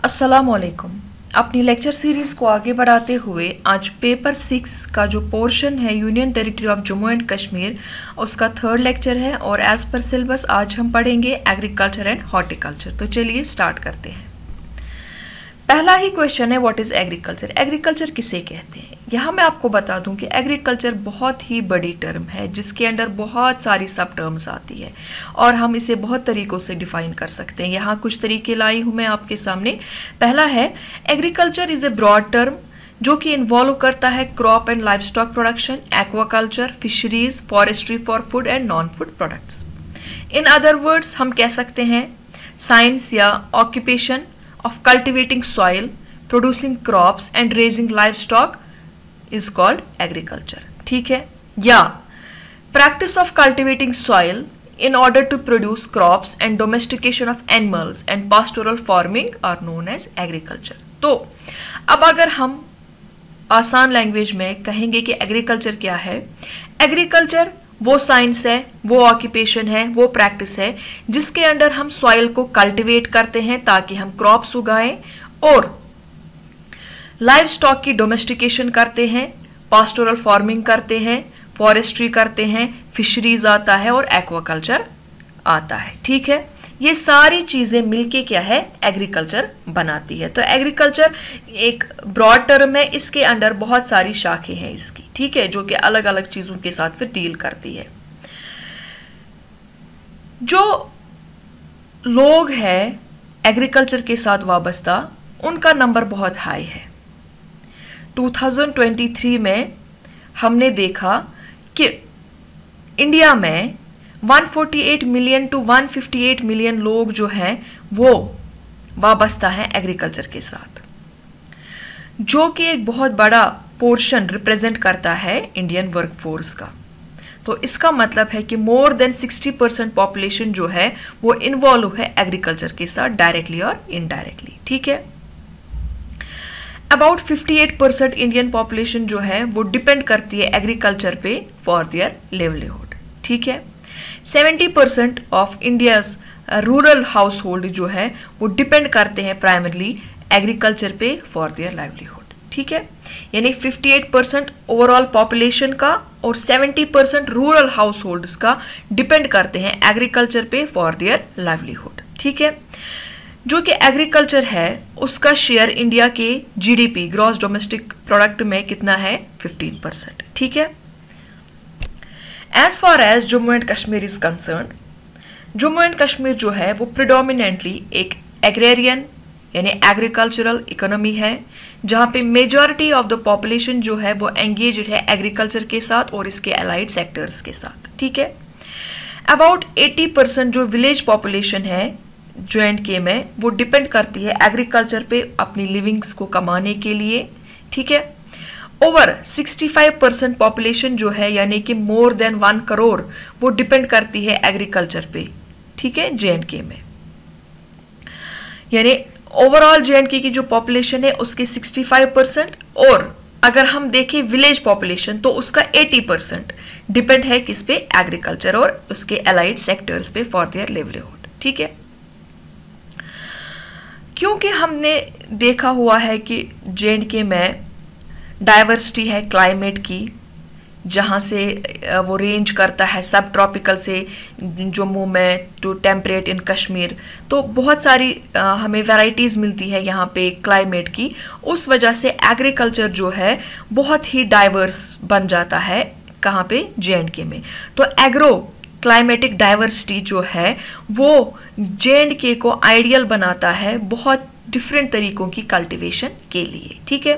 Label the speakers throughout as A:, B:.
A: अस्सलामुअलैकुम। अपनी lecture series को आगे बढ़ाते हुए आज पेपर 6 का जो पोर्शन है union territory of Jammu and Kashmir, उसका थर्ड लेक्चर है और एज पर सिलेबस आज हम पढ़ेंगे एग्रीकल्चर एंड हॉर्टिकल्चर। तो चलिए स्टार्ट करते हैं। पहला ही क्वेश्चन है, व्हाट इज एग्रीकल्चर? एग्रीकल्चर किसे कहते हैं? यहाँ मैं आपको बता दूं कि एग्रीकल्चर बहुत ही बड़ी टर्म है जिसके अंडर बहुत सारी सब टर्म्स आती है और हम इसे बहुत तरीकों से डिफाइन कर सकते हैं। यहाँ कुछ तरीके लाई हूं मैं आपके सामने। पहला है, agriculture is a broad term जो कि इन्वॉल्व करता है crop and live stock production, aquaculture, fisheries, forestry for food and non food products. In other words हम कह सकते हैं साइंस या occupation of cultivating soil, producing crops and raising livestock is called agriculture। ठीक है? या practice of cultivating soil in order to produce crops and domestication of animals and pastoral farming are known as agriculture। तो अब अगर हम आसान language में कहेंगे कि एग्रीकल्चर क्या है, एग्रीकल्चर वो साइंस है, वो ऑक्यूपेशन है, वो प्रैक्टिस है जिसके अंडर हम सॉइल को कल्टीवेट करते हैं ताकि हम क्रॉप्स उगाएं और लाइव स्टॉक की डोमेस्टिकेशन करते हैं, पास्टोरल फार्मिंग करते हैं, फॉरेस्ट्री करते हैं, फिशरीज आता है और एक्वाकल्चर आता है। ठीक है? ये सारी चीजें मिलके क्या है, एग्रीकल्चर बनाती है। तो एग्रीकल्चर एक ब्रॉड टर्म है, इसके अंडर बहुत सारी शाखें हैं इसकी, ठीक है, जो कि अलग अलग चीजों के साथ फिर डील करती है। जो लोग हैं एग्रीकल्चर के साथ वाबस्ता, उनका नंबर बहुत हाई है। 2023 में हमने देखा कि इंडिया में 148 मिलियन टू 158 मिलियन लोग जो हैं वो वाबस्ता हैं एग्रीकल्चर के साथ, जो कि एक बहुत बड़ा पोर्शन रिप्रेजेंट करता है इंडियन वर्कफोर्स का। तो इसका मतलब है कि मोर देन 60% पॉपुलेशन जो है वो इन्वॉल्व है एग्रीकल्चर के साथ डायरेक्टली और इनडायरेक्टली। ठीक है? अबाउट 58% इंडियन पॉपुलेशन जो है वो डिपेंड करती है एग्रीकल्चर पे फॉर देयर लिवलीहुड। ठीक है? 70% of India's rural house hold जो है वो डिपेंड करते हैं प्राइमरली एग्रीकल्चर पे फॉर देयर लाइवलीहुड। ठीक है? यानी 58% ओवरऑल पॉपुलेशन का और 70% रूरल हाउस होल्ड्स का डिपेंड करते हैं एग्रीकल्चर पे फॉर देयर लाइवलीहुड। ठीक है? जो कि एग्रीकल्चर है उसका शेयर इंडिया के जीडीपी ग्रॉस डोमेस्टिक प्रोडक्ट में कितना है, 15%। ठीक है? As far as Jammu and Kashmir is concern, Jammu and Kashmir जो है वो प्रिडोमिनेंटली एक एग्रेरियन यानी एग्रीकल्चरल इकोनॉमी है, जहां पे मेजॉरिटी ऑफ द पॉपुलेशन जो है वो एंगेज्ड है एग्रीकल्चर के साथ और इसके अलाइड सेक्टर्स के साथ। ठीक है? अबाउट 80% जो विलेज पॉपुलेशन है J&K में वो डिपेंड करती है एग्रीकल्चर पे अपनी लिविंग्स को कमाने के लिए। ठीक है? ओवर 65% पॉपुलेशन जो है यानी कि मोर देन 1 करोड़ वो डिपेंड करती है एग्रीकल्चर पे। ठीक है? J&K में यानी ओवरऑल J&K की जो पॉपुलेशन है उसके 65% और अगर हम देखें विलेज पॉपुलेशन तो उसका 80% डिपेंड है किस पे, एग्रीकल्चर और उसके अलाइड सेक्टर्स पे फॉर देयर लिवलीहुड। ठीक है? क्योंकि हमने देखा हुआ है कि J&K में डाइवर्सिटी है क्लाइमेट की, जहाँ से वो रेंज करता है सब ट्रॉपिकल से जम्मू में टू टेम्परेट इन कश्मीर, तो बहुत सारी हमें वैरायटीज़ मिलती है यहाँ पे क्लाइमेट की। उस वजह से एग्रीकल्चर जो है बहुत ही डाइवर्स बन जाता है कहाँ पे, J&K में। तो एग्रो क्लाइमेटिक डाइवर्सिटी जो है वो J&K को आइडियल बनाता है बहुत डिफरेंट तरीकों की कल्टीवेशन के लिए। ठीक है?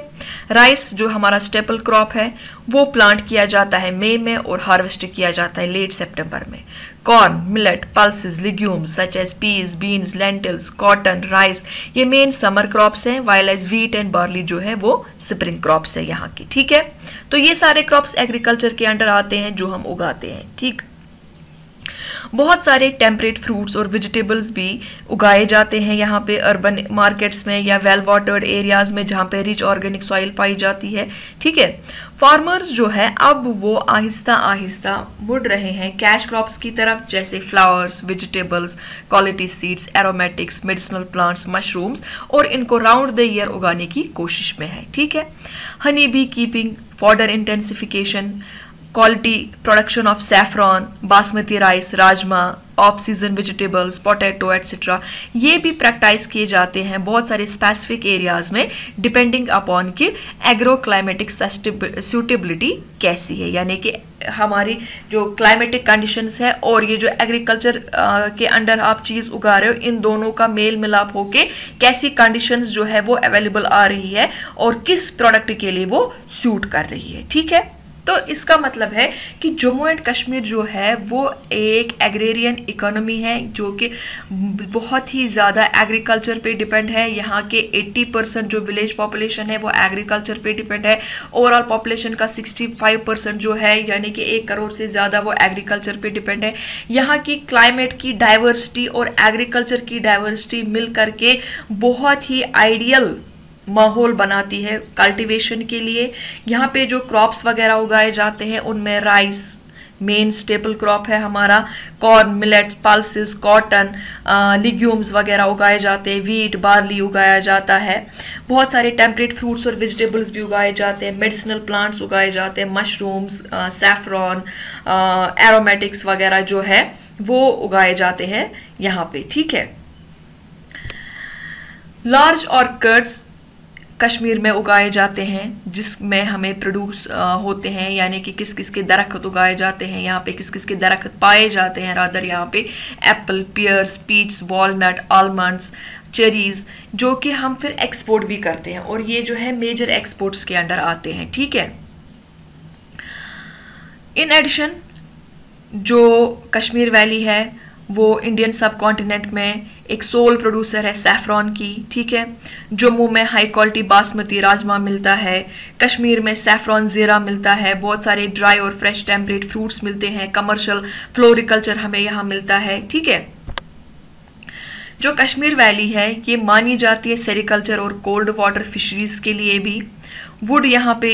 A: राइस जो हमारा स्टेपल क्रॉप है वो प्लांट किया जाता है मई में और हार्वेस्ट किया जाता है लेट सितंबर में। Corn, millet, pulses, legumes such as peas, beans, lentils, cotton, rice ये मेन समर क्रॉप्स हैं, while as wheat and barley जो है वो स्प्रिंग क्रॉप्स है यहाँ की। ठीक है? तो ये सारे क्रॉप्स एग्रीकल्चर के अंडर आते हैं जो हम उगाते हैं। ठीक? बहुत सारे टेम्परेट फ्रूट्स और वेजिटेबल्स भी उगाए जाते हैं यहाँ पे अर्बन मार्केट्स में या वेल वाटर्ड एरियाज में जहाँ पे रिच ऑर्गेनिक सॉइल पाई जाती है। ठीक है? फार्मर्स जो है अब वो आहिस्ता आहिस्ता मुड़ रहे हैं कैश क्रॉप्स की तरफ, जैसे flowers, vegetables, quality seeds, aromatics, medicinal plants, mushrooms, और इनको राउंड द ईयर उगाने की कोशिश में है। ठीक है, honey bee keeping, fodder intensification, quality production of saffron, basmati rice, rajma, off season vegetables, potato etcetera, ये भी प्रैक्टिस किए जाते हैं बहुत सारे स्पेसिफिक एरियाज में, डिपेंडिंग अपॉन कि एग्रो क्लाइमेटिक सूटेबिलिटी कैसी है, यानी कि हमारी जो क्लाइमेटिक कंडीशंस है और ये जो एग्रीकल्चर के अंडर आप चीज उगा रहे हो, इन दोनों का मेल मिलाप होके कैसी कंडीशंस जो है वो अवेलेबल आ रही है और किस प्रोडक्ट के लिए वो सूट कर रही है। ठीक है, तो इसका मतलब है कि जम्मू एंड कश्मीर जो है वो एक एग्रेरियन इकोनॉमी है जो कि बहुत ही ज़्यादा एग्रीकल्चर पे डिपेंड है। यहाँ के 80% जो विलेज पॉपुलेशन है वो एग्रीकल्चर पे डिपेंड है। ओवरऑल पॉपुलेशन का 65% जो है, यानी कि 1 करोड़ से ज़्यादा, वो एग्रीकल्चर पे डिपेंड है। यहाँ की क्लाइमेट की डाइवर्सिटी और एग्रीकल्चर की डाइवर्सिटी मिल करके बहुत ही आइडियल माहौल बनाती है कल्टीवेशन के लिए। यहाँ पे जो क्रॉप्स वगैरह उगाए जाते हैं उनमें राइस मेन स्टेपल क्रॉप है हमारा, corn, millets, pulses, cotton, legumes वगैरह उगाए जाते हैं, वीट, बार्ली उगाया जाता है, बहुत सारे टेम्परेट फ्रूट्स और वेजिटेबल्स भी उगाए जाते हैं, मेडिसिनल प्लांट्स उगाए जाते हैं, मशरूम्स, सैफरॉन, एरोमेटिक्स वगैरह जो है वो उगाए जाते हैं यहाँ पे। ठीक है, लार्ज ऑर्किड्स कश्मीर में उगाए जाते हैं जिसमें हमें प्रोड्यूस होते हैं, यानी कि किस किस के दरख्त उगाए जाते हैं यहाँ पे, किस किस के दरख्त पाए जाते हैं रादर यहाँ पे, apple, pears, peach, walnut, almonds, cherries, जो कि हम फिर एक्सपोर्ट भी करते हैं और ये जो है मेजर एक्सपोर्ट्स के अंडर आते हैं। ठीक है, इन एडिशन जो कश्मीर वैली है वो इंडियन सब कॉन्टिनेंट में एक सोल प्रोड्यूसर है सैफरॉन की। ठीक है, जम्मू में हाई क्वालिटी बासमती राजमा मिलता है, कश्मीर में सैफरॉन जीरा मिलता है, बहुत सारे ड्राई और फ्रेश टेम्परेट फ्रूट्स मिलते हैं, कमर्शियल फ्लोरिकल्चर हमें यहाँ मिलता है। ठीक है, जो कश्मीर वैली है ये मानी जाती है सेरिकल्चर और कोल्ड वाटर फिशरीज के लिए भी। वुड यहाँ पे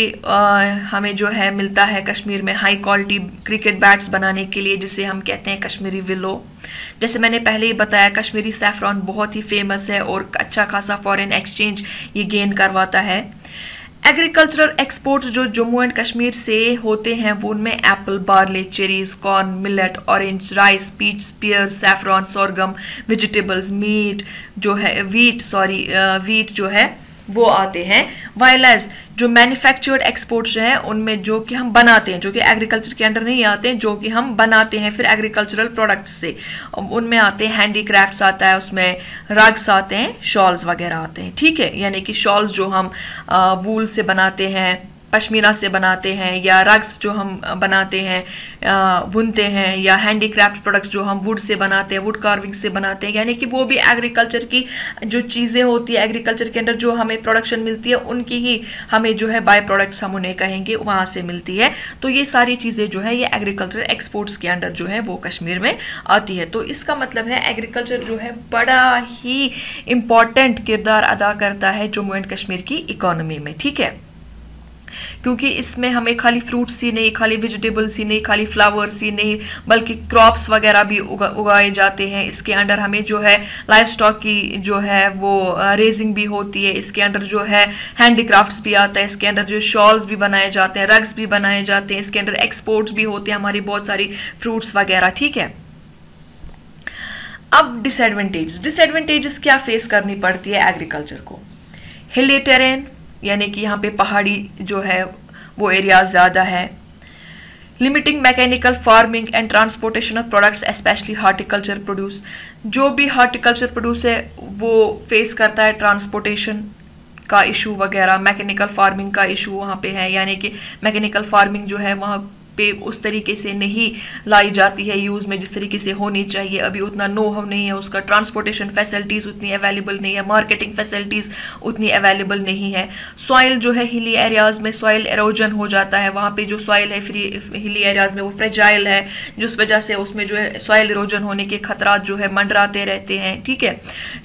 A: हमें जो है मिलता है कश्मीर में हाई क्वालिटी क्रिकेट बैट्स बनाने के लिए, जिसे हम कहते हैं कश्मीरी विलो। जैसे मैंने पहले ही बताया कश्मीरी सैफरॉन बहुत ही फेमस है और अच्छा खासा फॉरेन एक्सचेंज ये गेन करवाता है। एग्रीकल्चरल एक्सपोर्ट्स जो जम्मू एंड कश्मीर से होते हैं वो उनमें apple, barley, cherries, corn, millet, orange, rice, peach, pear, saffron, sorghum, vegetables, wheat जो है वो आते हैं। वाइलेस जो मैन्युफैक्चर्ड एक्सपोर्ट्स जो है उनमें जो कि हम बनाते हैं, जो कि एग्रीकल्चर के अंडर नहीं आते हैं, जो कि हम बनाते हैं फिर एग्रीकल्चरल प्रोडक्ट्स से, उनमें आते हैं हैंडीक्राफ्ट्स आता है, उसमें रग्स आते हैं, शॉल्स वगैरह आते हैं। ठीक है, यानी कि शॉल्स जो हम वूल से बनाते हैं, पश्मीना से बनाते हैं, या रग्स जो हम बनाते हैं बुनते हैं, या हैंडीक्राफ्ट प्रोडक्ट्स जो हम वुड से बनाते हैं, वुड कार्विंग से बनाते हैं, यानी कि वो भी एग्रीकल्चर की जो चीज़ें होती है एग्रीकल्चर के अंदर जो हमें प्रोडक्शन मिलती है उनकी ही हमें जो है बाय प्रोडक्ट्स हम उन्हें कहेंगे वहाँ से मिलती है। तो ये सारी चीज़ें जो है ये एग्रीकल्चर एक्सपोर्ट्स के अंडर जो है वो कश्मीर में आती है। तो इसका मतलब है एग्रीकल्चर जो है बड़ा ही इम्पॉर्टेंट किरदार अदा करता है जम्मू एंड कश्मीर की इकोनॉमी में। ठीक है, क्योंकि इसमें हमें खाली फ्रूट्स ही नहीं, खाली वेजिटेबल्स ही नहीं, खाली फ्लावर्स ही नहीं, बल्कि क्रॉप्स वगैरह भी उगाए जाते हैं। इसके अंडर हमें जो है लाइफ स्टॉक की जो है वो रेजिंग भी होती है, इसके अंडर जो है हैंडीक्राफ्ट्स भी आता है, इसके अंदर जो शॉल्स भी बनाए जाते हैं, रग्स भी बनाए जाते हैं, इसके अंदर एक्सपोर्ट्स भी होते हैं हमारी बहुत सारी फ्रूट्स वगैरह। ठीक है, अब डिसएडवांटेजेस क्या फेस करनी पड़ती है एग्रीकल्चर को। हिली टेरेन, यानी कि यहाँ पे पहाड़ी जो है वो एरिया ज़्यादा है। Limiting mechanical farming and transportation of products specially horticulture produce, जो भी हार्टिकल्चर प्रोड्यूस है वो फेस करता है ट्रांसपोर्टेशन का इशू वगैरह, मैकेनिकल फार्मिंग का इशू वहाँ पे है, यानी कि मैकेनिकल फार्मिंग जो है वहाँ पे उस तरीके से नहीं लाई जाती है यूज़ में जिस तरीके से होनी चाहिए। अभी उतना नो हाउ नहीं है उसका, ट्रांसपोर्टेशन फैसिलिटीज़ उतनी अवेलेबल नहीं है, मार्केटिंग फैसिलिटीज़ उतनी अवेलेबल नहीं है। सॉइल जो है हिली एरियाज़ में सॉइल एरोजन हो जाता है, वहाँ पे जो सॉइल है हिली एरियाज़ में वो फ्रेजाइल है, जिस वजह से उसमें जो है सॉइल इरोजन होने के खतरात जो है मंडराते रहते हैं। ठीक है,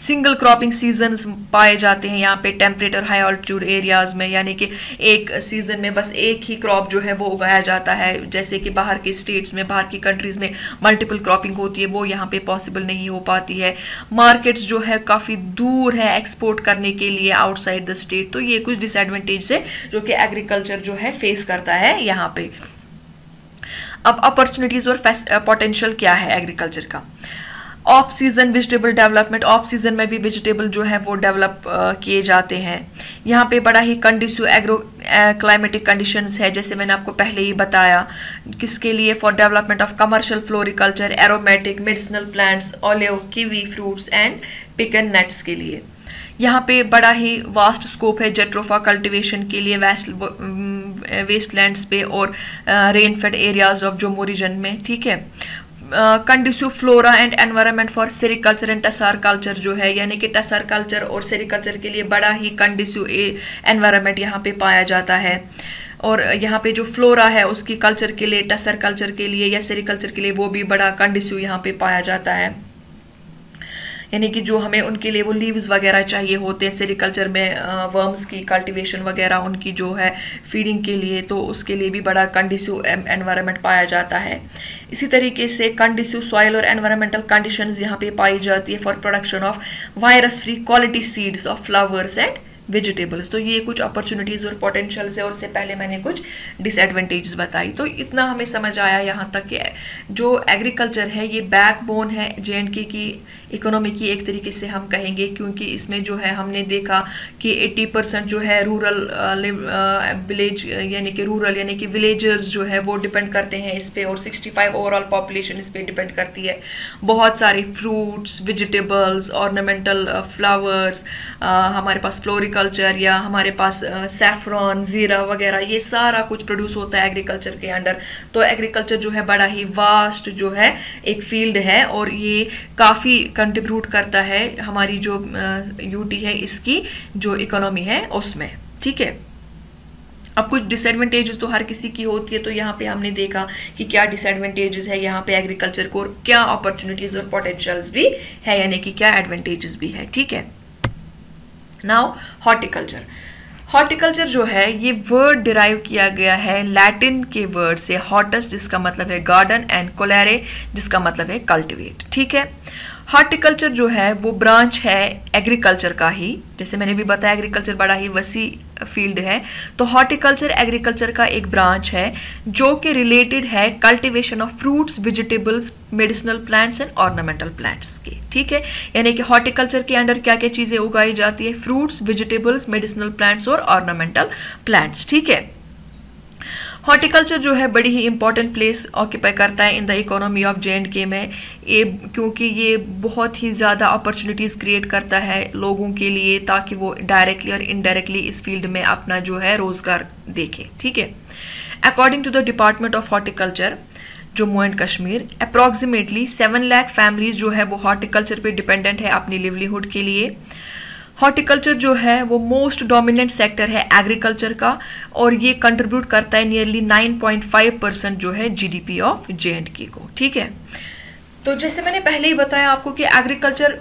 A: सिंगल क्रॉपिंग सीजन्स पाए जाते हैं यहाँ पे टेम्परेट और हाई ऑल्टीट्यूड एरियाज़ में, यानी कि एक सीजन में बस एक ही क्रॉप जो है वो उगाया जाता है। जैसे कि बाहर के स्टेट्स में, बाहर की कंट्रीज में मल्टीपल क्रॉपिंग होती है, वो यहाँ पे पॉसिबल नहीं हो पाती है। मार्केट्स जो है काफ़ी दूर है एक्सपोर्ट करने के लिए आउटसाइड द स्टेट। तो ये कुछ डिसएडवांटेज है जो कि एग्रीकल्चर जो है फेस करता है यहाँ पे। अब अपॉर्चुनिटीज और पोटेंशियल क्या है एग्रीकल्चर का। Off season vegetable development, off season में भी वेजिटेबल जो है वो डेवलप किए जाते हैं। यहाँ पे बड़ा ही कंडीसिव एग्रो क्लाइमेटिक कंडीशंस है, जैसे मैंने आपको पहले ही बताया। किसके लिए? For development of commercial floriculture, aromatic, medicinal plants, olive, kiwi fruits and pecan nuts के लिए। यहाँ पे बड़ा ही वास्ट स्कोप है जेट्रोफा कल्टीवेशन के लिए वेस्टलैंड्स पे और rainfed areas of Jammu region में। ठीक है, conducive flora and environment for sericulture and tasar culture जो है, यानी कि टसार कल्चर और सेरिकल्चर के लिए बड़ा ही कंडीसिव एनवायरनमेंट यहाँ पे पाया जाता है। और यहाँ पे जो फ्लोरा है उसकी कल्चर के लिए, टसर कल्चर के लिए या सेरिकल्चर के लिए वो भी बड़ा कंडीसिव यहाँ पे पाया जाता है। यानी कि जो हमें उनके लिए वो लीव्स वगैरह चाहिए होते हैं सेरिकल्चर में, वर्म्स की कल्टीवेशन वगैरह उनकी जो है फीडिंग के लिए, तो उसके लिए भी बड़ा कंडीसिव एनवायरनमेंट पाया जाता है। इसी तरीके से कंडीसिव सॉइल और एनवायरमेंटल कंडीशंस यहाँ पे पाई जाती है for production of virus free quality seeds of flowers and vegetables. तो ये कुछ अपॉर्चुनिटीज और पोटेंशियल्स है, और उससे पहले मैंने कुछ डिसएडवांटेजेस बताई। तो इतना हमें समझ आया यहाँ तक कि जो एग्रीकल्चर है ये बैकबोन है जे&के की इकोनॉमी की, एक तरीके से हम कहेंगे, क्योंकि इसमें जो है हमने देखा कि 80% जो है रूरल विलेज यानी कि विलेजर्स जो है वो डिपेंड करते हैं इस पे, और 65 ओवरऑल पॉपुलेशन इस पे डिपेंड करती है। बहुत सारे फ्रूट्स, वेजिटेबल्स, ऑर्नामेंटल फ्लावर्स, हमारे पास फ्लोरिकल्चर या हमारे पास सैफरॉन, जीरा वगैरह, ये सारा कुछ प्रोड्यूस होता है एग्रीकल्चर के अंडर। तो एग्रीकल्चर जो है बड़ा ही वास्ट जो है एक फील्ड है, और ये काफ़ी कंट्रीब्यूट करता है हमारी जो यूटी है इसकी जो इकोनॉमी है उसमें। ठीक है, अब कुछ डिसएडवांटेजेस तो हर किसी की होती है, तो यहाँ पे हमने देखा कि क्या डिसएडवांटेजेस है यहाँ पे एग्रीकल्चर को, और क्या अपॉर्चुनिटीज और पोटेंशियल्स भी है, यानी कि क्या एडवांटेजेस भी है। ठीक है, नाउ हॉर्टिकल्चर। हॉर्टिकल्चर जो है ये वर्ड डिराइव किया गया है लैटिन के वर्ड से हॉर्टस, जिसका मतलब है गार्डन, एंड कोलेरे जिसका मतलब है कल्टिवेट। ठीक है, हॉर्टिकल्चर जो है वो ब्रांच है एग्रीकल्चर का ही, जैसे मैंने भी बताया एग्रीकल्चर बड़ा ही वसी फील्ड है। तो हॉर्टिकल्चर एग्रीकल्चर का एक ब्रांच है जो कि रिलेटेड है cultivation of fruits, vegetables, medicinal plants and ornamental plants के। ठीक है, यानी कि हॉर्टिकल्चर के अंडर क्या क्या चीजें उगाई जाती है? फ्रूट्स, वेजिटेबल्स, मेडिसिनल प्लांट्स और ऑर्नामेंटल प्लांट्स। ठीक है, हॉर्टिकल्चर जो है बड़ी ही इंपॉर्टेंट प्लेस ऑक्यूपाई करता है इन द इकोनॉमी ऑफ जे&के में, क्योंकि ये बहुत ही ज़्यादा अपॉर्चुनिटीज़ क्रिएट करता है लोगों के लिए, ताकि वो डायरेक्टली और इनडायरेक्टली इस फील्ड में अपना जो है रोजगार देखें। ठीक है, according to the department of horticulture Jammu and Kashmir, approximately 7 lakh families जो है वो हॉर्टिकल्चर पे डिपेंडेंट है अपनी लिवलीहुड के लिए। हॉर्टिकल्चर जो है वो मोस्ट डोमिनेंट सेक्टर है एग्रीकल्चर का, और ये कंट्रीब्यूट करता है नियरली 9.5% जो है जीडीपी ऑफ जे&के को। ठीक है, तो जैसे मैंने पहले ही बताया आपको कि एग्रीकल्चर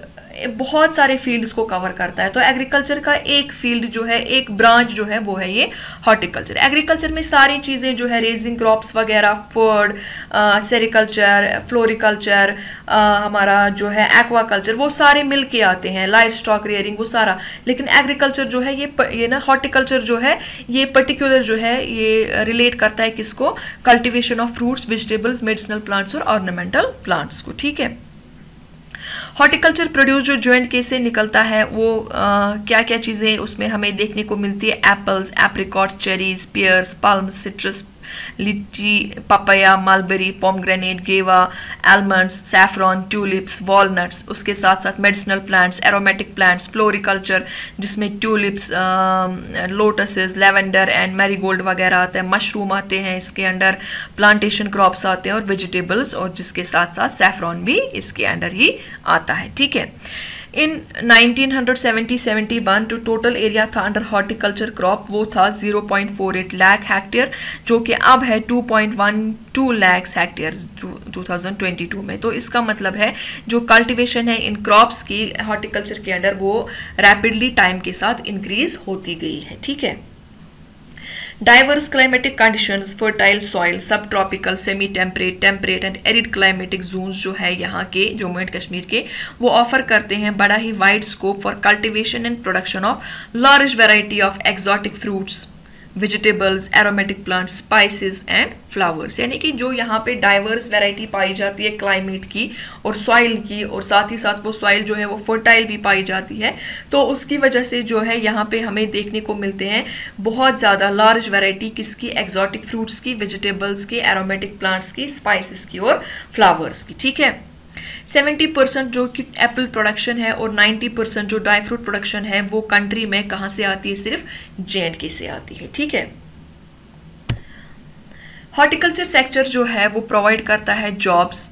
A: बहुत सारे फील्ड्स को कवर करता है, तो एग्रीकल्चर का एक फील्ड जो है, एक ब्रांच जो है वो है ये हॉर्टिकल्चर। एग्रीकल्चर में सारी चीज़ें जो है रेजिंग क्रॉप्स वगैरह, फूड, सेरिकल्चर, फ्लोरिकल्चर, हमारा जो है एक्वाकल्चर, वो सारे मिल के आते हैं, लाइव स्टॉक रियरिंग, वो सारा। लेकिन एग्रीकल्चर जो है ये ना हॉर्टिकल्चर जो है ये पर्टिकुलर जो है ये रिलेट करता है किसको? Cultivation of fruits, vegetables, medicinal plants और ऑर्नामेंटल प्लांट्स को। ठीक है, हॉर्टिकल्चर प्रोड्यूस जो जे&के से निकलता है वो क्या क्या चीज़ें उसमें हमें देखने को मिलती है? Apples, apricot, cherries, pears, plums, citrus lychee, papaya, mulberry, pomegranate, guava, almonds, saffron, tulips, walnuts, उसके साथ साथ medicinal plants, aromatic plants, floriculture जिसमें tulips, lotuses, lavender and marigold वगैरह आते हैं, मशरूम आते हैं इसके अंडर, प्लांटेशन क्रॉप्स आते हैं और वेजिटेबल्स, और जिसके साथ साथ सैफरॉन भी इसके अंडर ही आता है। ठीक है। इन 1970-71 जो टोटल एरिया था अंडर हॉर्टिकल्चर क्रॉप वो था 0.48 लाख हेक्टेयर, जो कि अब है 2.12 लाख हेक्टेयर 2022 में। तो इसका मतलब है जो कल्टीवेशन है इन क्रॉप्स की हॉर्टिकल्चर के अंडर वो रैपिडली टाइम के साथ इंक्रीज होती गई है। ठीक है। Diverse climatic conditions, fertile soil, subtropical, semi-temperate, temperate and arid climatic zones जो है यहाँ के जम्मू एंड कश्मीर के वो ऑफर करते हैं बड़ा ही wide scope for cultivation and production of large variety of exotic fruits, vegetables, aromatic plants, spices and flowers. यानी कि जो यहाँ पे डाइवर्स वैरायटी पाई जाती है क्लाइमेट की और सॉइल की, और साथ ही साथ वो सॉइल जो है वो फर्टाइल भी पाई जाती है, तो उसकी वजह से जो है यहाँ पे हमें देखने को मिलते हैं बहुत ज़्यादा लार्ज वैरायटी किसकी, एक्सोटिक फ्रूट्स की, वेजिटेबल्स की, एरोमेटिक प्लांट्स की, स्पाइसेस की और फ्लावर्स की। ठीक है। 70% जो कि एप्पल प्रोडक्शन है और 90% जो ड्राई फ्रूट प्रोडक्शन है वो कंट्री में कहाँ से आती है, सिर्फ जे&के से आती है। ठीक है। हॉर्टिकल्चर सेक्टर जो है वो प्रोवाइड करता है jobs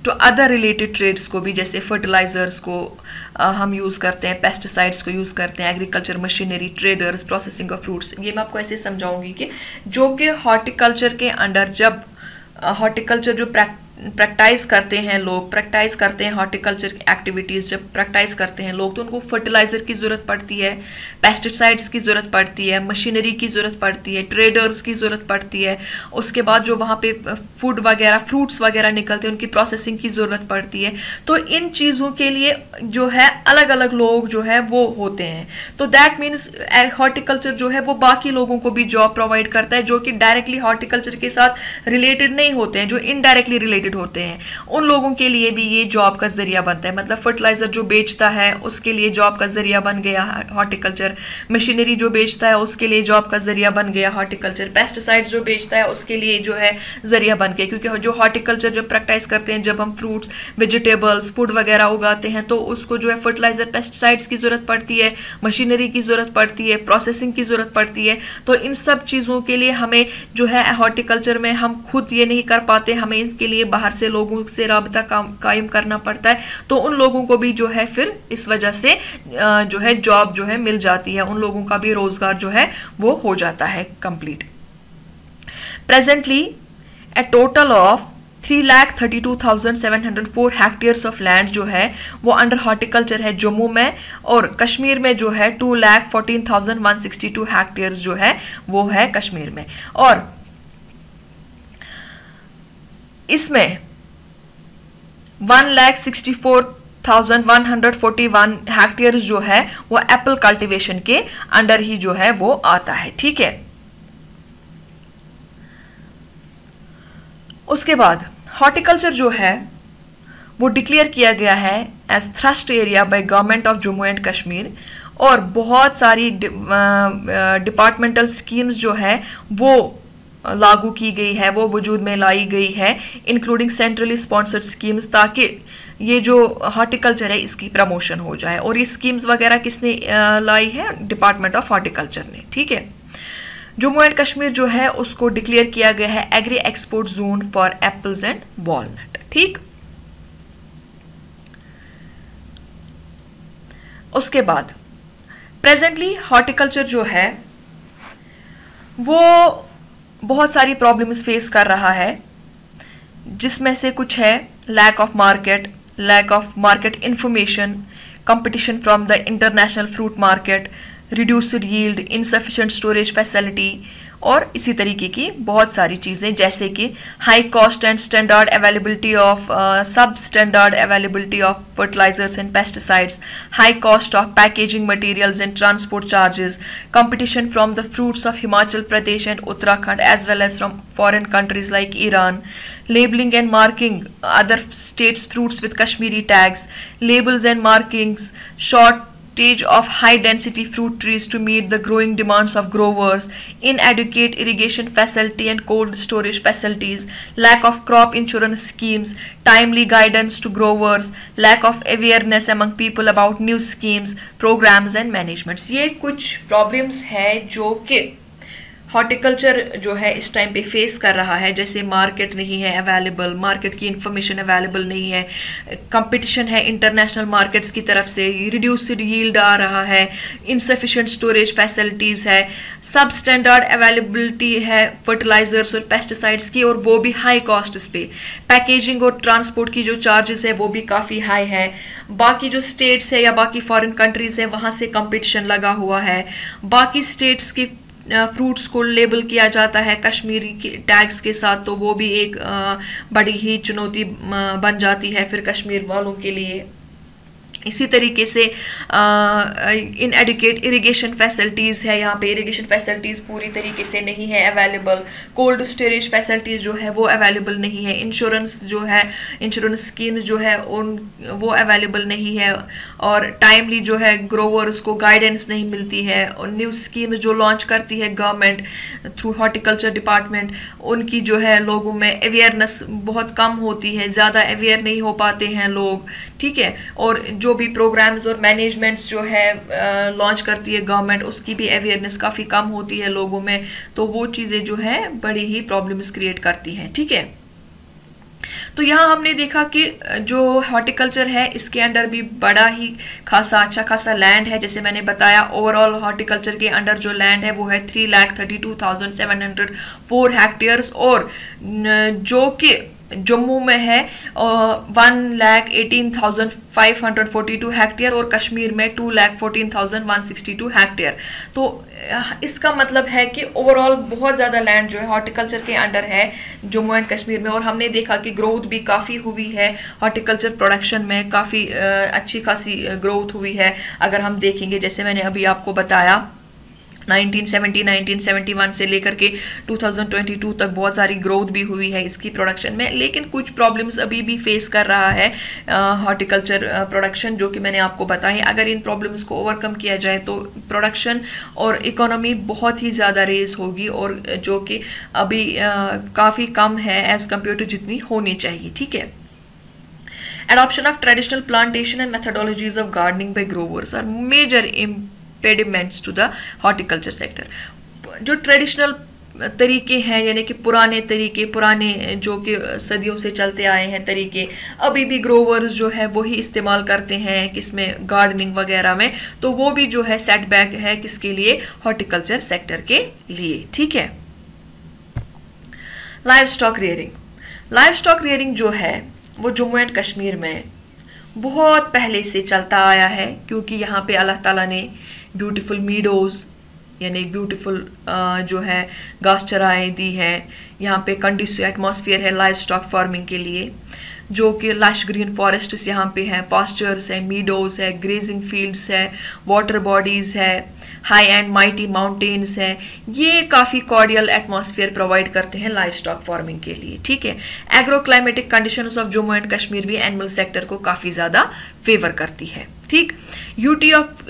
A: to other related trades को भी, जैसे फर्टिलाइजर्स को हम यूज़ करते हैं, पेस्टिसाइड्स को यूज़ करते हैं, agriculture machinery, traders, processing of fruits. ये मैं आपको ऐसे समझाऊंगी कि जो कि हॉर्टिकल्चर के अंडर जब हॉर्टिकल्चर जो प्रैक्टिस करते हैं लोग, प्रैक्टिस करते हैं हॉर्टिकल्चर एक्टिविटीज़ जब प्रैक्टिस करते हैं लोग, तो उनको फर्टिलाइजर की ज़रूरत पड़ती है, पेस्टिसाइड्स की ज़रूरत पड़ती है, मशीनरी की ज़रूरत पड़ती है, ट्रेडर्स की ज़रूरत पड़ती है। उसके बाद जो वहाँ पे फूड वगैरह, फ्रूट्स वगैरह निकलते हैं उनकी प्रोसेसिंग की ज़रूरत पड़ती है। तो इन चीज़ों के लिए जो है अलग अलग लोग जो है वो होते हैं। तो दैट मीन्स हॉर्टिकल्चर जो है वो बाकी लोगों को भी जॉब प्रोवाइड करता है जो कि डायरेक्टली हॉर्टिकल्चर के साथ रिलेटेड नहीं होते हैं, जो इनडायरेक्टली रिलेटेड होते हैं, उन लोगों के लिए भी ये जॉब का जरिया बनता है। मतलब फर्टिलाइजर जो बेचता है उसके लिए जॉब का जरिया बन गया हॉर्टिकल्चर, मशीनरी जो बेचता है उसके लिए जॉब का जरिया बन गया हॉर्टिकल्चर, पेस्टिसाइड्स जो बेचता है उसके लिए जो है जरिया बन गया। क्योंकि जो हॉर्टिकल्चर जब प्रैक्टिस करते हैं, जब हम फ्रूट्स, वेजिटेबल्स, फूड वगैरह उगाते हैं, तो उसको जो है फर्टिलाइजर, पेस्टिसाइड्स की जरूरत पड़ती है, मशीनरी की जरूरत पड़ती है, प्रोसेसिंग की जरूरत पड़ती है। तो इन सब चीजों के लिए हमें जो है हॉर्टिकल्चर में हम खुद ये नहीं कर पाते, हमें इसके लिए बाहर से लोगों से राबता कायम करना पड़ता है। तो उन लोगों को भी जो है फिर इस वजह से जो है जॉब जो है मिल जाती है, उन लोगों का भी रोजगार जो है वो हो जाता है complete. Presently A total of 3,32,704 hectares of land जो है वो अंडर हॉर्टिकल्चर है जम्मू में, और कश्मीर में जो है 2,14,162 हेक्टेयर्स जो है वो है कश्मीर में। और इसमें 1,64,141 हेक्टेयर्स जो है वो एप्पल कल्टीवेशन के अंडर ही जो है वो आता है। ठीक है। उसके बाद हॉर्टिकल्चर जो है वो डिक्लेयर किया गया है as thrust area by government of Jammu and Kashmir, और बहुत सारी डिपार्टमेंटल स्कीम्स जो है वो लागू की गई है, वो वजूद में लाई गई है, इंक्लूडिंग सेंट्रली स्पॉन्सर्ड स्कीम्स, ताकि ये जो हॉर्टिकल्चर है इसकी प्रमोशन हो जाए। और ये स्कीम्स वगैरह किसने लाई है, डिपार्टमेंट ऑफ हॉर्टिकल्चर ने। ठीक है। जम्मू एंड कश्मीर जो है उसको डिक्लेयर किया गया है agree export zone for apples and walnut. ठीक। उसके बाद प्रेजेंटली हॉर्टिकल्चर जो है वो बहुत सारी प्रॉब्लम्स फेस कर रहा है, जिसमें से कुछ है lack of market information, competition from the international fruit market, reduced yield, insufficient storage facility, और इसी तरीके की बहुत सारी चीज़ें, जैसे कि high cost and standard availability of sub standard availability of fertilizers and pesticides, high cost of packaging materials and transport charges, competition from the fruits of Himachal Pradesh and Uttarakhand as well as from foreign countries like Iran, labeling and marking other states' fruits with Kashmiri tags, labels and markings, short shortage of high density fruit trees to meet the growing demands of growers, inadequate irrigation facility and cold storage facilities, lack of crop insurance schemes, timely guidance to growers, lack of awareness among people about new schemes, programs and managements. ये कुछ problems है जो कि horticulture जो है इस time पे face कर रहा है, जैसे मार्केट नहीं है अवेलेबल, मार्केट की इंफॉर्मेशन अवेलेबल नहीं है, कंपटीशन है इंटरनेशनल मार्केट्स की तरफ से, रिड्यूस्ड यील्ड आ रहा है, इनसफिशिएंट स्टोरेज फैसिलिटीज़ है, सब स्टैंडर्ड अवेलेबिलिटी है फर्टिलाइजर्स और पेस्टिसाइड्स की, और वो भी हाई कॉस्ट्स पे, पैकेजिंग और ट्रांसपोर्ट की जो चार्जेस है वो भी काफ़ी हाई है, बाकी जो स्टेट्स है या बाकी फॉरेन कंट्रीज है वहाँ से कंपटीशन लगा हुआ है, बाकी स्टेट्स की फ्रूट्स को लेबल किया जाता है कश्मीरी के टैग्स के साथ, तो वो भी एक बड़ी ही चुनौती बन जाती है फिर कश्मीर वालों के लिए। इसी तरीके से इनएडुकेट इरिगेशन फैसिलिटीज़ है, यहाँ पे इरिगेशन फैसिलिटीज़ पूरी तरीके से नहीं है अवेलेबल, कोल्ड स्टोरेज फैसिलिटीज़ जो है वो अवेलेबल नहीं है, इंश्योरेंस जो है इंश्योरेंस स्कीम जो है वो अवेलेबल नहीं है, और टाइमली जो है ग्रोवर्स को गाइडेंस नहीं मिलती है, और न्यू स्कीम जो लॉन्च करती है गवर्नमेंट थ्रू हॉर्टिकल्चर डिपार्टमेंट, उनकी जो है लोगों में अवेयरनेस बहुत कम होती है, ज़्यादा अवेयर नहीं हो पाते हैं लोग, ठीक है। और जो भी प्रोग्राम्स और मैनेजमेंट्स जो है लॉन्च करती है गवर्नमेंट, उसकी भी अवेयरनेस काफ़ी कम होती है लोगों में, तो वो चीज़ें जो है बड़ी ही प्रॉब्लम्स क्रिएट करती हैं, ठीक है। तो यहाँ हमने देखा कि जो हॉर्टिकल्चर है इसके अंडर भी बड़ा ही अच्छा खासा लैंड है, जैसे मैंने बताया ओवरऑल हॉर्टिकल्चर के अंडर जो लैंड है वो है 3,32,704 हेक्टेयर्स, और जो कि जम्मू में है 1,18,542 हेक्टेयर और कश्मीर में 2,14,162 हेक्टेयर। तो इसका मतलब है कि ओवरऑल बहुत ज़्यादा लैंड जो है हॉर्टिकल्चर के अंडर है जम्मू एंड कश्मीर में, और हमने देखा कि ग्रोथ भी काफ़ी हुई है हॉर्टिकल्चर प्रोडक्शन में, काफ़ी अच्छी खासी ग्रोथ हुई है। अगर हम देखेंगे जैसे मैंने अभी आपको बताया 1971 से लेकर के 2022 तक बहुत सारी ग्रोथ भी हुई है इसकी प्रोडक्शन में, लेकिन कुछ प्रॉब्लम्स अभी भी फेस कर रहा है हॉर्टिकल्चर प्रोडक्शन, जो कि मैंने आपको बताई। अगर इन प्रॉब्लम्स को ओवरकम किया जाए तो प्रोडक्शन और इकोनॉमी बहुत ही ज़्यादा रेज होगी, और जो कि अभी काफ़ी कम है एज कम्पेयर टू जितनी होनी चाहिए, ठीक है। Adoption of traditional plantation and methodologies of gardening by growers are major impediments to the horticulture sector. जो ट्रेडिशनल तरीके हैं यानी कि पुराने तरीके, पुराने जो कि सदियों से चलते आए हैं तरीके, अभी भी ग्रोवर्स जो है वही इस्तेमाल करते हैं किसमें, गार्डनिंग वगैरह में, तो वो भी जो है सेटबैक है किसके लिए, हॉर्टिकल्चर सेक्टर के लिए, ठीक है। लाइव स्टॉक रियरिंग जो है वो जम्मू एंड कश्मीर में बहुत पहले से चलता आया है, क्योंकि यहाँ पे अल्लाह ताला ने ब्यूटीफुल मीडोज यानी ब्यूटीफुल जो है घास चराएं दी है, यहाँ पे कंडीसिव एटमॉस्फेयर है लाइव स्टॉक फार्मिंग के लिए, जो कि लश ग्रीन फॉरेस्ट्स यहाँ पे हैं, पास्चर्स है, मीडोज है, ग्रेजिंग फील्ड्स है, वाटर बॉडीज है, हाई एंड माइटी माउंटेन्स है, ये काफ़ी कॉर्डियल एटमॉस्फेयर प्रोवाइड करते हैं लाइव स्टॉक फार्मिंग के लिए, ठीक है। Agro climatic conditions of Jammu and Kashmir भी एनिमल सेक्टर को काफ़ी ज़्यादा फेवर करती है, ठीक। यूटी ऑफ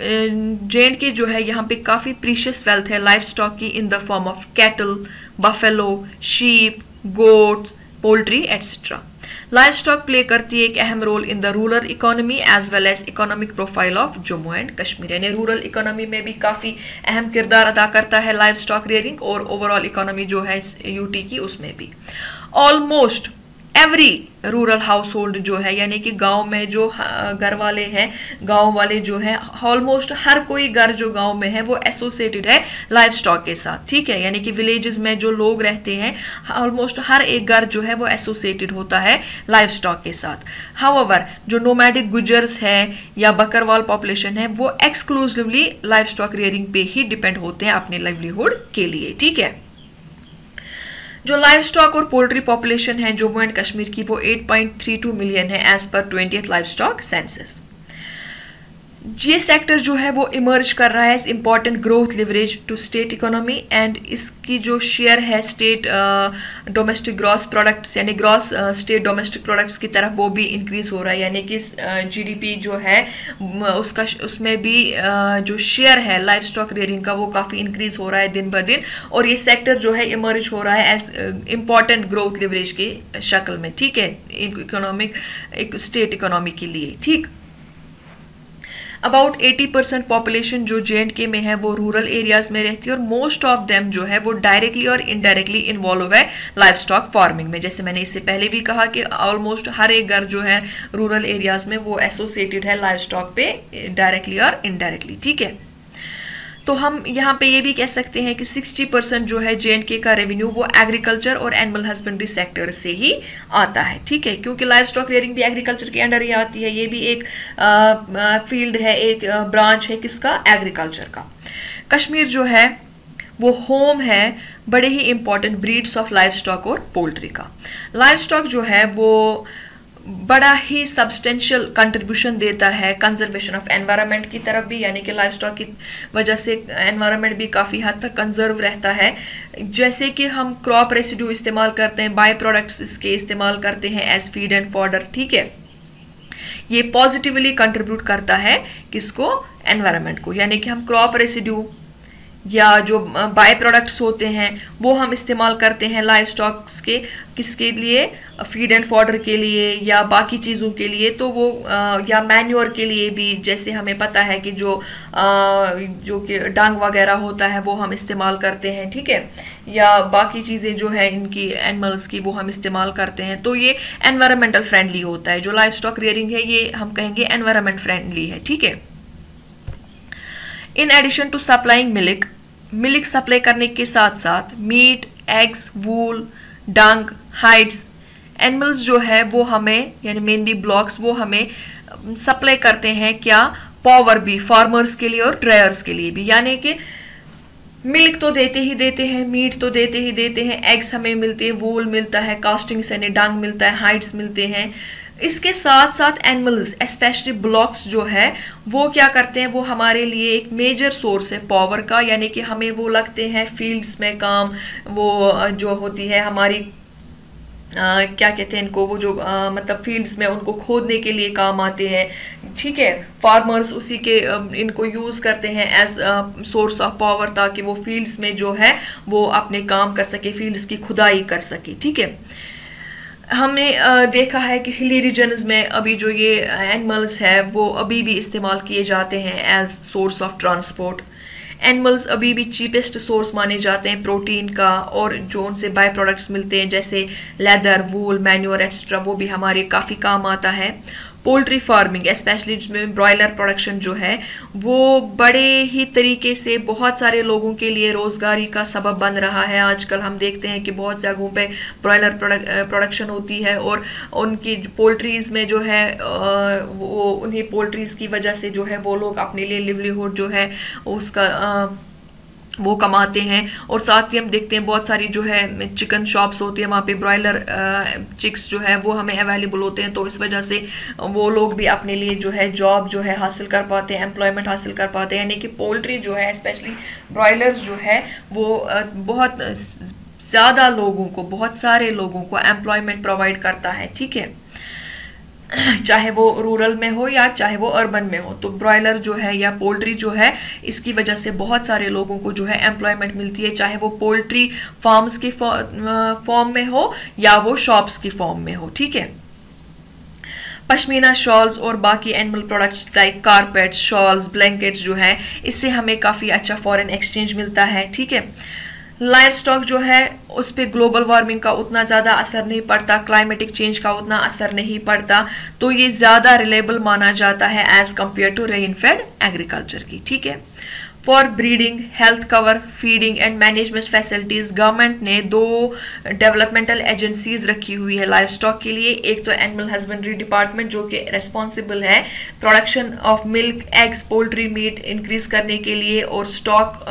A: JNK जो है यहाँ पे काफ़ी प्रीशियस वेल्थ है लाइव स्टॉक की in the form of cattle, buffalo, sheep, goats, poultry etcetera. Live stock play करती है एक अहम role in the rural economy as well as economic profile of Jammu and Kashmir, यानी रूरल इकोनॉमी में भी काफ़ी अहम किरदार अदा करता है लाइव स्टॉक रियरिंग, और ओवरऑल इकोनॉमी जो है यूटी की उसमें भी। Almost every rural house hold जो है यानी कि गांव में जो घर वाले हैं, गांव वाले जो हैं, ऑलमोस्ट हर कोई घर जो गांव में है वो एसोसिएटेड है लाइव स्टॉक के साथ, ठीक है। यानी कि विलेजेस में जो लोग रहते हैं ऑलमोस्ट हर एक घर जो है वो एसोसिएटेड होता है लाइव स्टॉक के साथ। हाउएवर जो नोमैडिक गुजर्स है या बकरवाल पॉपुलेशन है वो एक्सक्लूसिवली लाइव स्टॉक रियरिंग पे ही डिपेंड होते हैं अपने लाइवलीहुड के लिए, ठीक है। जो लाइव स्टॉक और पोल्ट्री पॉपुलेशन है जम्मू एंड कश्मीर की वो 8.32 मिलियन है एज पर 20th लाइव स्टॉक सेंसस। ये सेक्टर जो है वो इमर्ज कर रहा है as important growth leverage to state economy, and इसकी जो शेयर है स्टेट डोमेस्टिक ग्रॉस प्रोडक्ट्स यानी ग्रॉस स्टेट डोमेस्टिक प्रोडक्ट्स की तरफ वो भी इंक्रीज हो रहा है, यानी कि जीडीपी जो है उसमें भी जो शेयर है लाइफ स्टॉक रेयरिंग का वो काफ़ी इंक्रीज हो रहा है दिन ब दिन, और ये सेक्टर जो है इमर्ज हो रहा है एज इम्पॉर्टेंट ग्रोथ लिवरेज की शक्ल में, ठीक है, इकोनॉमिक एक स्टेट इकोनॉमी के लिए। ठीक, अबाउट 80% पॉपुलेशन जो JNK में है वो रूरल एरियाज में रहती है, और मोस्ट ऑफ देम जो है वो डायरेक्टली और इनडायरेक्टली इन्वॉल्व है लाइफ स्टॉक फार्मिंग में। जैसे मैंने इससे पहले भी कहा कि ऑलमोस्ट हर एक घर जो है रूरल एरियाज में वो एसोसिएटेड है लाइफ स्टॉक पे डायरेक्टली और इनडायरेक्टली। ठीक है, तो हम यहाँ पे ये भी कह सकते हैं कि 60% जो है JNK का रेवेन्यू वो एग्रीकल्चर और एनिमल हस्बेंड्री सेक्टर से ही आता है। ठीक है, क्योंकि लाइफ स्टॉक रेयरिंग भी एग्रीकल्चर के अंडर ही आती है, ये भी एक फील्ड है, एक ब्रांच है किसका, एग्रीकल्चर का। कश्मीर जो है वो होम है बड़े ही important breeds of livestock और पोल्ट्री का। लाइफ स्टॉक जो है वो बड़ा ही सब्सटेंशियल कंट्रीब्यूशन देता है कंजर्वेशन ऑफ एनवायरनमेंट की तरफ भी, यानी कि लाइफ स्टॉक की वजह से एनवायरनमेंट भी काफ़ी हद तक कंजर्व रहता है। जैसे कि हम क्रॉप रेसिड्यू इस्तेमाल करते हैं, बाय प्रोडक्ट्स इसके इस्तेमाल करते हैं एज फीड एंड फॉडर। ठीक है, ये पॉजिटिवली कंट्रीब्यूट करता है किसको, एनवायरनमेंट को, यानी कि हम क्रॉप रेसिड्यू या जो बाय प्रोडक्ट्स होते हैं वो हम इस्तेमाल करते हैं लाइफ स्टॉक्स के, किसके लिए, फीड एंड फॉडर के लिए या बाकी चीज़ों के लिए, तो वो या मैन्योर के लिए भी, जैसे हमें पता है कि जो कि डंग वगैरह होता है वो हम इस्तेमाल करते हैं। ठीक है, या बाकी चीज़ें जो है इनकी एनिमल्स की वो हम इस्तेमाल करते हैं, तो ये एनवायरमेंटल फ्रेंडली होता है। जो लाइफ स्टॉक रेयरिंग है ये हम कहेंगे एनवायरमेंट फ्रेंडली है। ठीक है, in addition to supplying milk supply करने के साथ साथ meat, eggs, wool, dung, hides, animals जो है वो हमें यानी मेनली ब्लॉक्स वो हमें सप्लाई करते हैं क्या, पावर भी, फार्मर्स के लिए और ड्रायर्स के लिए भी, यानी कि मिल्क तो देते ही देते हैं, मीट तो देते ही देते हैं, एग्स हमें मिलते हैं, वूल मिलता है, कास्टिंग्स यानी डंग मिलता है, हाइड्स मिलते हैं। इसके साथ साथ एनिमल्स स्पेशली ब्लॉक्स जो है वो क्या करते हैं, वो हमारे लिए एक मेजर सोर्स है पावर का, यानी कि हमें वो लगते हैं फील्ड्स में काम, वो जो होती है हमारी क्या कहते हैं इनको, वो जो मतलब फील्ड्स में उनको खोदने के लिए काम आते हैं। ठीक है, फार्मर्स उसी के इनको यूज करते हैं एज सोर्स ऑफ पावर, ताकि वो फील्ड्स में जो है वो अपने काम कर सके, फील्ड्स की खुदाई कर सके। ठीक है, हमने देखा है कि हिली रीजन्स में अभी जो ये एनिमल्स है वो अभी भी इस्तेमाल किए जाते हैं as source of transport. Animals अभी भी चीपेस्ट सोर्स माने जाते हैं प्रोटीन का, और जो उनसे बाय प्रोडक्ट्स मिलते हैं जैसे लेदर, वूल, मैन्योर एक्सेट्रा, वो भी हमारे काफ़ी काम आता है। पोल्ट्री फार्मिंग स्पेशली जिसमें ब्रॉयलर प्रोडक्शन जो है वो बड़े ही तरीके से बहुत सारे लोगों के लिए रोजगारी का सबब बन रहा है। आजकल हम देखते हैं कि बहुत जगहों पे ब्रॉयलर प्रोडक्शन होती है, और उनकी पोल्ट्रीज में जो है वो उन्हीं पोल्ट्रीज की वजह से जो है वो लोग अपने लिए लिवलीहुड जो है उसका वो कमाते हैं। और साथ ही हम देखते हैं बहुत सारी जो है चिकन शॉप्स होती है, वहाँ पे ब्रॉयलर चिक्स जो है वो हमें अवेलेबल होते हैं, तो इस वजह से वो लोग भी अपने लिए जो है जॉब जो है हासिल कर पाते हैं, एम्प्लॉयमेंट हासिल कर पाते हैं। यानी कि पोल्ट्री जो है स्पेशली ब्रॉयलर्स जो है वो बहुत ज़्यादा लोगों को, बहुत सारे लोगों को एम्प्लॉयमेंट प्रोवाइड करता है। ठीक है, चाहे वो रूरल में हो या चाहे वो अर्बन में हो, तो ब्रॉयलर जो है या पोल्ट्री जो है इसकी वजह से बहुत सारे लोगों को जो है एम्प्लॉयमेंट मिलती है, चाहे वो पोल्ट्री फार्म्स की फॉर्म में हो या वो शॉप्स की फॉर्म में हो। ठीक है, पश्मीना शॉल्स और बाकी animal products like carpets, shawls, blankets जो है इससे हमें काफ़ी अच्छा फॉरेन एक्सचेंज मिलता है। ठीक है, लाइफ स्टॉक जो है उस पर ग्लोबल वार्मिंग का उतना ज़्यादा असर नहीं पड़ता, क्लाइमेटिक चेंज का उतना असर नहीं पड़ता, तो ये ज़्यादा रिलेबल माना जाता है as compare to rain fed agriculture की। ठीक है, for breeding, health cover, feeding and management facilities government ने 2 डेवलपमेंटल एजेंसीज रखी हुई है लाइव स्टॉक के लिए। एक तो एनिमल हस्बेंड्री डिपार्टमेंट जो कि रेस्पॉन्सिबल है production of milk, eggs, poultry meet increase करने के लिए और स्टॉक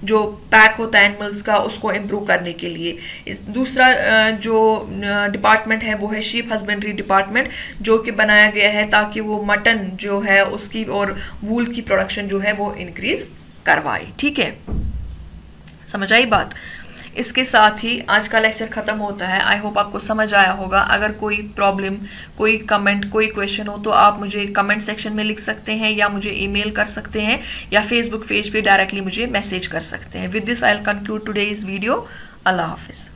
A: जो पैक होता है एनिमल्स का उसको इम्प्रूव करने के लिए। दूसरा जो डिपार्टमेंट है वो है शीप हस्बेंड्री डिपार्टमेंट जो कि बनाया गया है ताकि वो मटन जो है उसकी और वूल की प्रोडक्शन जो है वो इंक्रीज करवाए। ठीक है, समझ आई बात। इसके साथ ही आज का लेक्चर खत्म होता है। आई होप आपको समझ आया होगा। अगर कोई प्रॉब्लम, कोई कमेंट, कोई क्वेश्चन हो तो आप मुझे कमेंट सेक्शन में लिख सकते हैं या मुझे ईमेल कर सकते हैं या फेसबुक पेज पे डायरेक्टली मुझे मैसेज कर सकते हैं। With this I will conclude today's video. Allah Hafiz.